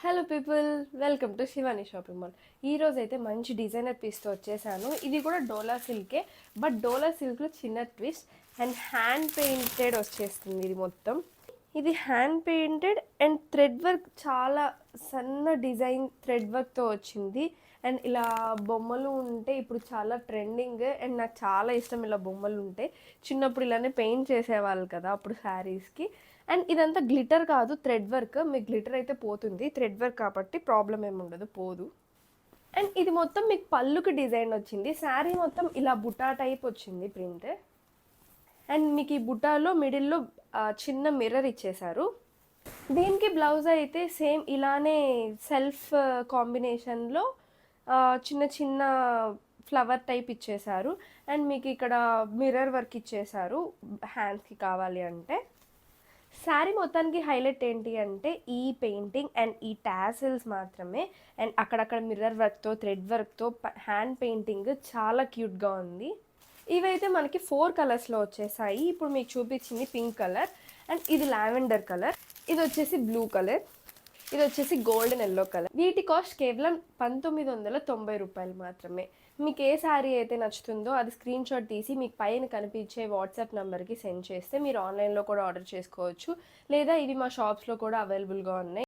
Hello people, welcome to Shivani shopping mall. ఈరోజు అయితే మంచి డిజైనర్ పీస్తో వచ్చేసాను. ఇది కూడా డోలా సిల్కే, బట్ డోలా సిల్క్లో చిన్న ట్విస్ట్ అండ్ హ్యాండ్ పెయింటెడ్ వచ్చేస్తుంది. ఇది మొత్తం ఇది hand painted and thread work, చాలా సన్న డిజైన్ థ్రెడ్ వర్క్తో వచ్చింది. అండ్ ఇలా బొమ్మలు ఉంటే ఇప్పుడు చాలా ట్రెండింగ్ అండ్ నాకు చాలా ఇష్టం ఇలా బొమ్మలు ఉంటే. చిన్నప్పుడు ఇలానే పెయింట్ చేసేవాళ్ళు కదా అప్పుడు శారీస్కి. అండ్ ఇదంతా గ్లిటర్ కాదు, థ్రెడ్ వర్క్. మీకు గ్లిటర్ అయితే పోతుంది, థ్రెడ్ వర్క్ కాబట్టి ప్రాబ్లం ఏమి ఉండదు, పోదు. అండ్ ఇది మొత్తం మీకు పళ్ళుకి డిజైన్ వచ్చింది. శారీ మొత్తం ఇలా బుటా టైప్ వచ్చింది ప్రింట్. అండ్ మీకు ఈ బుటాలో మిడిల్లో చిన్న మిర్రర్ ఇచ్చేశారు. దీనికి బ్లౌజ్ అయితే సేమ్ ఇలానే సెల్ఫ్ కాంబినేషన్లో చిన్న చిన్న ఫ్లవర్ టైప్ ఇచ్చేశారు. అండ్ మీకు ఇక్కడ మిర్రర్ వర్క్ ఇచ్చేశారు హ్యాండ్స్కి కావాలి అంటే. శారీ మొత్తానికి హైలైట్ ఏంటి అంటే ఈ పెయింటింగ్ అండ్ ఈ టాసిల్స్ మాత్రమే. అండ్ అక్కడక్కడ మిర్రర్ వర్క్తో థ్రెడ్ వర్క్తో హ్యాండ్ పెయింటింగ్ చాలా క్యూట్గా ఉంది. ఇవైతే మనకి 4 కలర్స్లో వచ్చేసాయి. ఇప్పుడు మీకు చూపించింది పింక్ కలర్, అండ్ ఇది లావెండర్ కలర్, ఇది వచ్చేసి బ్లూ కలర్, ఇది వచ్చేసి గోల్డెన్ ఎల్లో కలర్. వీటి కాస్ట్ కేవలం 1990 రూపాయలు మాత్రమే. మీకు ఏ శారీ అయితే నచ్చుతుందో అది స్క్రీన్ షాట్ తీసి మీకు పైన కనిపించే వాట్సాప్ నెంబర్కి సెండ్ చేస్తే మీరు ఆన్లైన్లో కూడా ఆర్డర్ చేసుకోవచ్చు, లేదా ఇవి మా షాప్స్లో కూడా అవైలబుల్గా ఉన్నాయి.